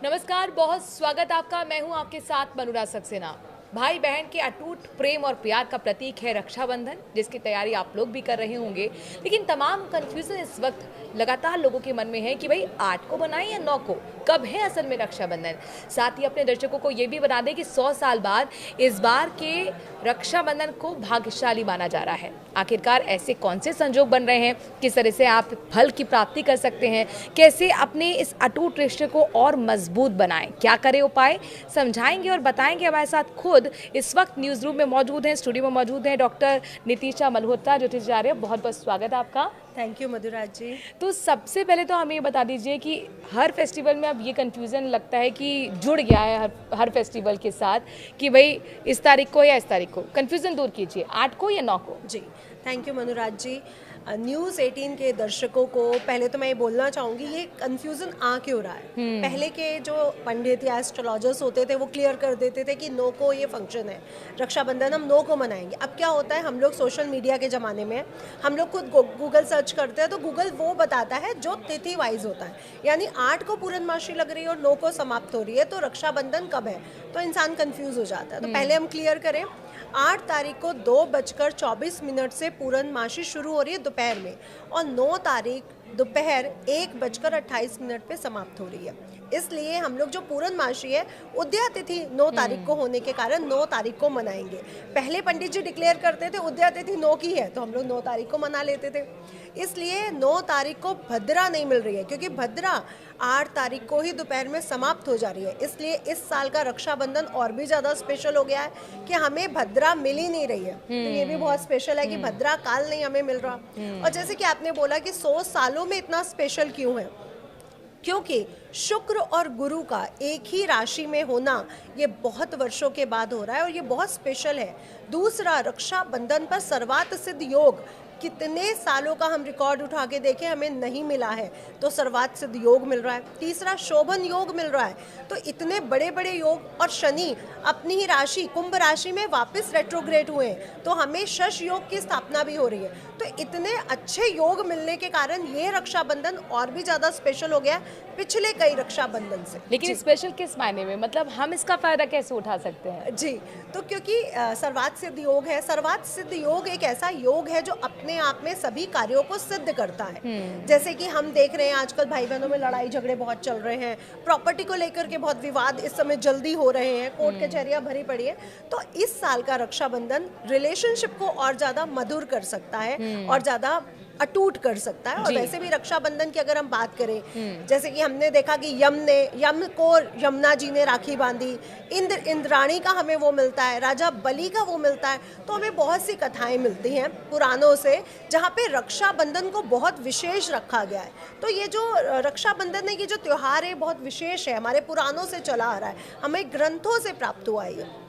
नमस्कार, बहुत स्वागत आपका। मैं हूं आपके साथ मनुरा सक्सेना। भाई बहन के अटूट प्रेम और प्यार का प्रतीक है रक्षाबंधन, जिसकी तैयारी आप लोग भी कर रहे होंगे। लेकिन तमाम कंफ्यूजन इस वक्त लगातार लोगों के मन में है कि भाई 8 को बनाएं या 9 को, कब है असल में रक्षाबंधन। साथ ही अपने दर्शकों को ये भी बता दें कि 100 साल बाद इस बार के रक्षाबंधन को भाग्यशाली माना जा रहा है। आखिरकार ऐसे कौन से संजोग बन रहे हैं, किस तरह से आप फल की प्राप्ति कर सकते हैं, कैसे अपने इस अटूट रिश्ते को और मजबूत बनाएं, क्या करें उपाय, समझाएंगे और बताएंगे। हमारे साथ खुद इस वक्त न्यूज़ रूम में मौजूद हैं, स्टूडियो में मौजूद हैं डॉक्टर नितिशा मल्होत्रा ज्योतिषाचार्य। बहुत बहुत स्वागत है आपका। थैंक यू मधुराज जी। तो सबसे पहले तो हमें ये बता दीजिए कि हर फेस्टिवल में अब ये कन्फ्यूज़न लगता है कि जुड़ गया है हर फेस्टिवल के साथ कि भाई इस तारीख को या इस तारीख को। कन्फ्यूज़न दूर कीजिए, 8 को या 9 को। जी thank you Manuraj ji. News 18 के दर्शकों को पहले तो मैं ये बोलना चाहूँगी, ये कन्फ्यूज़न आ क्यों रहा है। पहले के जो पंडित या एस्ट्रोलॉजर्स होते थे वो क्लियर कर देते थे कि 9 को ये फंक्शन है, रक्षाबंधन हम 9 को मनाएंगे। अब क्या होता है, हम लोग सोशल मीडिया के ज़माने में हम लोग खुद गूगल सर्च करते हैं तो गूगल वो बताता है जो तिथि वाइज होता है। यानी 8 को पूर्णमासी लग रही है और 9 को समाप्त हो रही है, तो रक्षाबंधन कब है, तो इंसान कन्फ्यूज़ हो जाता है। तो पहले हम क्लियर करें, 8 तारीख को 2:24 से पूर्णमासी शुरू हो रही है दोपहर में, और 9 तारीख दोपहर 1:28 पे समाप्त हो रही है। इसलिए हम लोग जो पूर्णमासी है, उदया तिथि 9 तारीख को होने के कारण 9 तारीख को मनाएंगे। पहले पंडित जी डिक्लेयर करते थे उदया तिथि 9 की है, तो हम लोग 9 तारीख को मना लेते थे। इसलिए 9 तारीख को भद्रा नहीं मिल रही है, क्योंकि भद्रा 8 तारीख को ही दोपहर में समाप्त हो जा रही है। इसलिए इस साल का रक्षाबंधन और भी ज़्यादा स्पेशल हो गया है कि हमें भद्रा मिल ही नहीं रही है। तो ये भी बहुत स्पेशल है कि भद्रा काल नहीं हमें मिल रहा। और जैसे कि आपने बोला कि 100 सालों में इतना स्पेशल क्यों है, क्योंकि शुक्र और गुरु का एक ही राशि में होना ये बहुत वर्षों के बाद हो रहा है और ये बहुत स्पेशल है। दूसरा, रक्षाबंधन पर सर्वात सिद्ध योग कितने सालों का हम रिकॉर्ड उठा के देखें, हमें नहीं मिला है, तो सर्वात सिद्ध योग मिल रहा है। तीसरा, शोभन योग मिल रहा है। तो इतने बड़े बड़े योग, और शनि अपनी ही राशि कुंभ राशि में वापस रेट्रोग्रेड हुए हैं, तो हमें शश योग की स्थापना भी हो रही है। तो इतने अच्छे योग मिलने के कारण ये रक्षाबंधन और भी ज़्यादा स्पेशल हो गया पिछले कई रक्षाबंधन से। लेकिन स्पेशल किस मायने में, मतलब हम इसका फायदा कैसे उठा सकते हैं? जी, तो क्योंकि सर्वात सिद्ध योग है। सर्वात सिद्ध योग एक ऐसा योग है जो अपने आप में सभी कार्यों को सिद्ध करता है। जैसे कि हम देख रहे हैं आजकल भाई बहनों में लड़ाई झगड़े बहुत चल रहे हैं, प्रॉपर्टी को लेकर के बहुत विवाद इस समय जल्दी हो रहे हैं, कोर्ट कचहरियां भरी पड़ी है। तो इस साल का रक्षाबंधन रिलेशनशिप को और ज़्यादा मधुर कर सकता है और ज़्यादा अटूट कर सकता है। और वैसे भी रक्षाबंधन की अगर हम बात करें, जैसे कि हमने देखा कि यम को यमुना जी ने राखी बांधी, इंद्राणी का हमें वो मिलता है, राजा बलि का वो मिलता है। तो हमें बहुत सी कथाएं मिलती हैं पुराणों से जहाँ पे रक्षाबंधन को बहुत विशेष रखा गया है। तो ये जो रक्षाबंधन है, ये जो त्यौहार है बहुत विशेष है, हमारे पुराणों से चला आ रहा है, हमें ग्रंथों से प्राप्त हुआ है।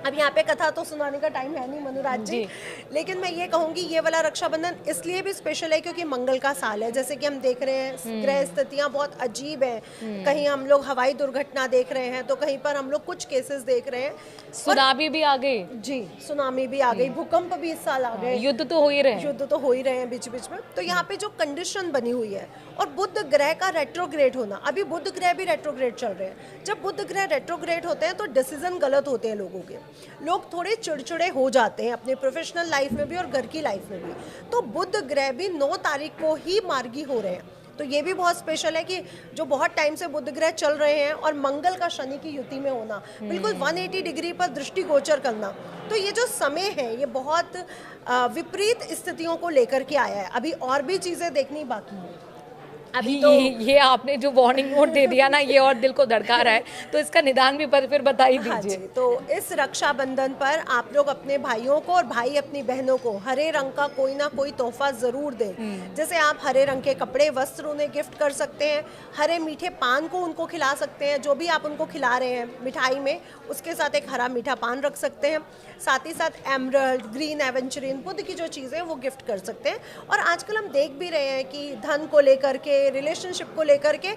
अब यहाँ पे कथा तो सुनाने का टाइम है नहीं मनुराज जी, लेकिन मैं ये कहूँगी ये वाला रक्षाबंधन इसलिए भी स्पेशल है क्योंकि मंगल का साल है। जैसे कि हम देख रहे हैं ग्रह स्थितियाँ बहुत अजीब हैं। कहीं हम लोग हवाई दुर्घटना देख रहे हैं, तो कहीं पर हम लोग कुछ केसेस देख रहे हैं। सुनामी भी आ गई। जी, सुनामी भी आ गई, भूकंप भी इस साल आ गए, युद्ध तो हो ही रहे हैं। युद्ध तो हो ही रहे हैं बीच बीच में। तो यहाँ पे जो कंडीशन बनी हुई है, और बुध ग्रह का रेट्रोग्रेड होना, अभी बुध ग्रह भी रेट्रोग्रेड चल रहे हैं। जब बुध ग्रह रेट्रोग्रेड होते हैं तो डिसीजन गलत होते हैं लोगों के, लोग थोड़े चिड़चिड़े हो जाते हैं अपने प्रोफेशनल लाइफ में भी और घर की लाइफ में भी। तो बुध ग्रह भी 9 तारीख को ही मार्गी हो रहे हैं। तो ये भी बहुत स्पेशल है कि जो बहुत टाइम से बुध ग्रह चल रहे हैं और मंगल का शनि की युति में होना, बिल्कुल 180 डिग्री पर दृष्टि गोचर करना, तो ये जो समय है ये बहुत विपरीत स्थितियों को लेकर के आया है। अभी और भी चीज़ें देखनी बाकी है। अभी तो ये आपने जो वार्निंग नोट दे दिया ना, ये और दिल को धड़का रहा है, तो इसका निदान भी फिर बता ही दीजिए। हाँ जी, तो इस रक्षाबंधन पर आप लोग अपने भाइयों को और भाई अपनी बहनों को हरे रंग का कोई ना कोई तोहफा ज़रूर दें। जैसे आप हरे रंग के कपड़े, वस्त्र उन्हें गिफ्ट कर सकते हैं, हरे मीठे पान को उनको खिला सकते हैं, जो भी आप उनको खिला रहे हैं मिठाई में उसके साथ एक हरा मीठा पान रख सकते हैं। साथ ही साथ एमरल्ड, ग्रीन एवेंचुरिन, बुध की जो चीज़ें वो गिफ्ट कर सकते हैं। और आजकल हम देख भी रहे हैं कि धन को लेकर के, रिलेशनशिप को लेकर के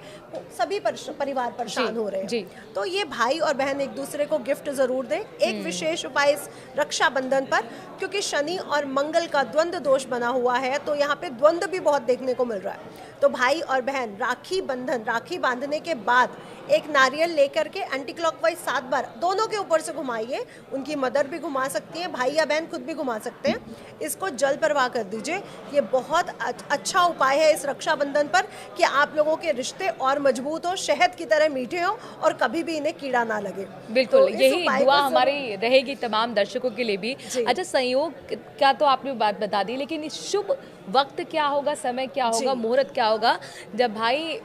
सभी परिवार परेशान हो रहे हैं। तो ये भाई और बहन एक दूसरे को गिफ्ट जरूर दें। एक विशेष उपाय इस रक्षाबंधन पर, क्योंकि शनि और मंगल का द्वंद्व दोष बना हुआ है, तो यहाँ पे द्वंद्व भी बहुत देखने को मिल रहा है। तो भाई और बहन राखी बांधने के बाद एक नारियल लेकर के एंटी क्लॉकवाइज 7 बार दोनों के ऊपर से घुमाइए। उनकी मदर भी घुमा सकती है, भाई या बहन खुद भी घुमा सकते हैं। इसको जल प्रवाह कर दीजिए। ये बहुत अच्छा उपाय है इस रक्षाबंधन पर कि आप लोगों के रिश्ते और मजबूत हो, शहद की तरह मीठे हो और कभी भी इन्हें कीड़ा ना लगे। बिल्कुल, तो यही दुआ हमारी रहेगी तमाम दर्शकों के लिए भी। अच्छा, संयोग का तो आपने बात बता दी, लेकिन इस शुभ वक्त क्या होगा, समय क्या होगा, मुहूर्त क्या होगा जब भाई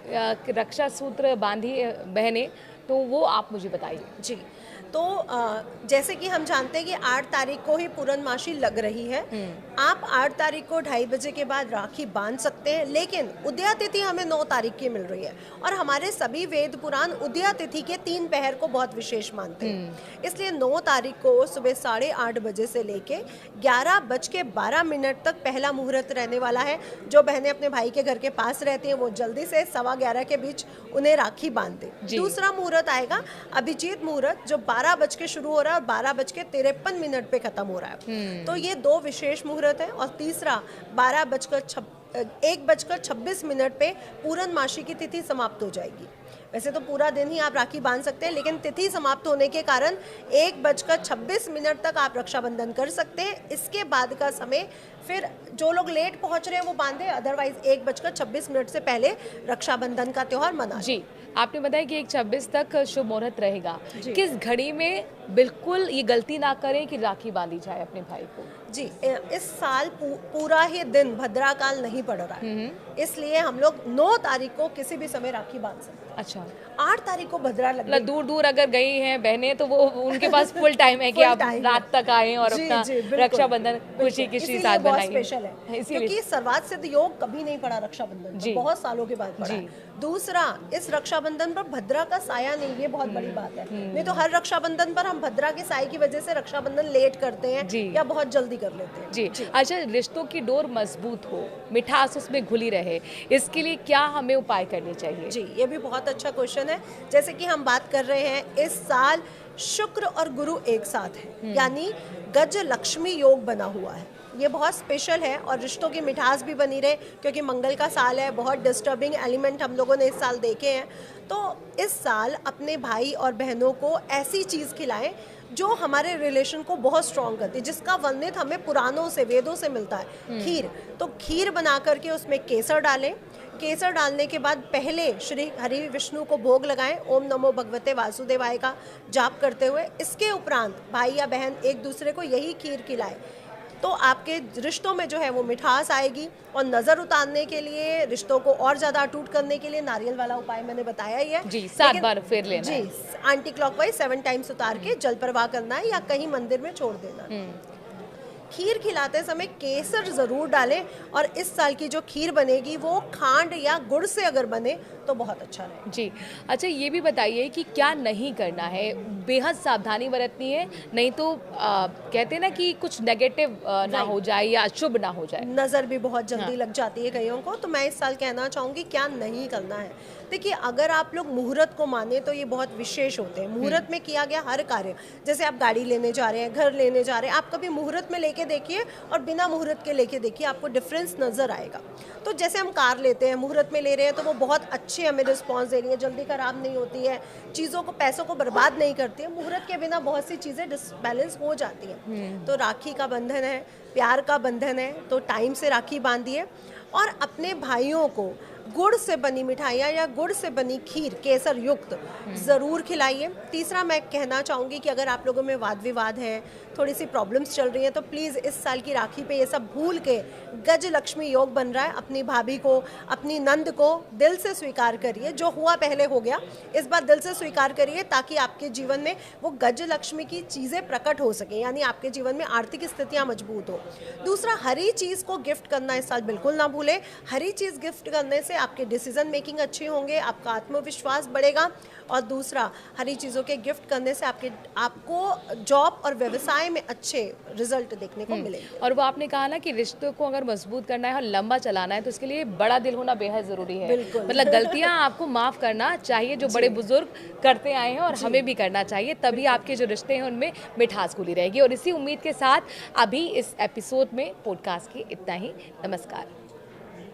रक्षा सूत्र बांधी बहने, तो वो आप मुझे बताइए। जी, तो जैसे कि हम जानते हैं कि 8 तारीख को ही पूर्णमासी लग रही है। आप 8 तारीख को 2:30 बजे के बाद राखी बांध सकते हैं, लेकिन उदया तिथि हमें 9 तारीख की मिल रही है और हमारे सभी वेद पुराण उदया तिथि के 3 पहर को बहुत विशेष मानते हैं। इसलिए 9 तारीख को सुबह 8:30 बजे से लेके 11:12 तक पहला मुहूर्त रहने वाला है। जो बहनें अपने भाई के घर के पास रहती हैं वो जल्दी से 11:15 के बीच उन्हें राखी बांध दें। दूसरा मुहूर्त आएगा अभिजीत मुहूर्त, जो 12 बज के शुरू हो रहा है और 12:53 पे खत्म हो रहा है। तो ये 2 विशेष मुहूर्त है। और तीसरा 1:26 पे पूर्णमासी की तिथि समाप्त हो जाएगी। वैसे तो पूरा दिन ही आप राखी बांध सकते हैं, लेकिन तिथि समाप्त होने के कारण 1:26 तक आप रक्षाबंधन कर सकते हैं। इसके बाद का समय फिर जो लोग लेट पहुंच रहे हैं वो बांधे, अदरवाइज 1:26 से पहले रक्षाबंधन का त्योहार मना। जी, आपने बताया कि 1:26 तक शुभ मुहूर्त रहेगा। किस घड़ी में बिल्कुल ये गलती ना करें कि राखी बांधी जाए अपने भाई को? जी, इस साल पूरा ही दिन भद्रा काल नहीं पड़ रहा है, इसलिए हम लोग 9 तारीख को किसी भी समय राखी बांध सकते हैं। अच्छा, 8 तारीख को भद्रा लग गई। दूर दूर अगर गई हैं बहनें तो वो उनके पास फुल टाइम है कि आप रात तक आए और अपना रक्षाबंधन खुशी के साथ बनाइए। स्पेशल है क्योंकि सर्वात सिद्ध योग कभी नहीं पड़ा रक्षाबंधन पर, बहुत सालों के बाद पड़ा है। दूसरा, इस रक्षाबंधन पर भद्रा का साया नहीं, ये बहुत बड़ी बात है। नहीं तो हर रक्षाबंधन पर हम भद्रा के साये की वजह से रक्षाबंधन लेट करते हैं या बहुत जल्दी कर लेते हैं। जी। अच्छा, रिश्तों की डोर मजबूत हो, मिठास उसमें घुली रहे, इसके लिए क्या हमें उपाय करने चाहिए? जी, ये भी बहुत अच्छा क्वेश्चन है। जैसे कि हम बात कर रहे हैं, इस साल शुक्र और गुरु एक साथ है, यानी गज लक्ष्मी योग बना हुआ है। ये बहुत स्पेशल है और रिश्तों की मिठास भी बनी रहे, क्योंकि मंगल का साल है। बहुत डिस्टर्बिंग एलिमेंट हम लोगों ने इस साल देखे हैं। तो इस साल अपने भाई और बहनों को ऐसी चीज़ खिलाएं जो हमारे रिलेशन को बहुत स्ट्रॉन्ग करती है, जिसका वर्णित हमें पुराणों से, वेदों से मिलता है। खीर, तो खीर बना करके उसमें केसर डालें। केसर डालने के बाद पहले श्री हरि विष्णु को भोग लगाएं, ओम नमो भगवते वासुदेवाय का जाप करते हुए। इसके उपरांत भाई या बहन एक दूसरे को यही खीर खिलाए, तो आपके रिश्तों में जो है वो मिठास आएगी। और नज़र उतारने के लिए, रिश्तों को और ज़्यादा अटूट करने के लिए नारियल वाला उपाय मैंने बताया ही है। जी, 7 बार फेर लेना जी, एंटी क्लॉकवाइज 7 टाइम्स उतार के जल प्रवाह करना है या कहीं मंदिर में छोड़ देना। खीर खिलाते समय केसर ज़रूर डालें, और इस साल की जो खीर बनेगी वो खांड या गुड़ से अगर बने तो बहुत अच्छा है। जी, अच्छा, ये भी बताइए कि क्या नहीं करना है, बेहद सावधानी बरतनी है, नहीं तो कहते हैं ना कि कुछ नेगेटिव ना हो जाए या अशुभ ना हो जाए। नज़र भी बहुत जल्दी लग जाती है कईयों को, तो मैं इस साल कहना चाहूँगी क्या नहीं करना है। देखिए, अगर आप लोग मुहूर्त को माने तो ये बहुत विशेष होते हैं। मुहूर्त में किया गया हर कार्य, जैसे आप गाड़ी लेने जा रहे हैं, घर लेने जा रहे हैं, आप कभी मुहूर्त में लेके देखिए और बिना मुहूर्त के लेके देखिए, आपको डिफरेंस नज़र आएगा। तो जैसे हम कार लेते हैं, मुहूर्त में ले रहे हैं तो वो बहुत अच्छी हमें रिस्पॉन्स दे रही है, जल्दी ख़राब नहीं होती है, चीज़ों को, पैसों को बर्बाद नहीं करती है। मुहूर्त के बिना बहुत सी चीज़ें डिसबैलेंस हो जाती हैं। तो राखी का बंधन है, प्यार का बंधन है, तो टाइम से राखी बांधिए और अपने भाइयों को गुड़ से बनी मिठाइयाँ या गुड़ से बनी खीर केसर युक्त ज़रूर खिलाइए। तीसरा, मैं कहना चाहूँगी कि अगर आप लोगों में वाद विवाद है, थोड़ी सी प्रॉब्लम्स चल रही हैं, तो प्लीज़ इस साल की राखी पे ये सब भूल के, गज लक्ष्मी योग बन रहा है, अपनी भाभी को, अपनी नंद को दिल से स्वीकार करिए। जो हुआ पहले हो गया, इस बार दिल से स्वीकार करिए, ताकि आपके जीवन में वो गज लक्ष्मी की चीज़ें प्रकट हो सकें, यानी आपके जीवन में आर्थिक स्थितियाँ मजबूत हो। दूसरा, हरी चीज़ को गिफ्ट करना इस साल बिल्कुल ना भूलें। हरी चीज़ गिफ्ट करने से आपके डिसीजन मेकिंग अच्छी होंगे, आपका आत्मविश्वास बढ़ेगा। और दूसरा, हरी चीज़ों के गिफ्ट करने से आपको जॉब और व्यवसाय में अच्छे रिजल्ट देखने को मिलेंगे। और वो आपने कहा ना कि रिश्तों को अगर मजबूत करना है और लंबा चलाना है, तो इसके लिए बड़ा दिल होना बेहद ज़रूरी है। मतलब गलतियाँ आपको माफ़ करना चाहिए, जो बड़े बुजुर्ग करते आए हैं, और हमें भी करना चाहिए, तभी आपके जो रिश्ते हैं उनमें मिठास घुली रहेगी। और इसी उम्मीद के साथ अभी इस एपिसोड में पॉडकास्ट की इतना ही। नमस्कार।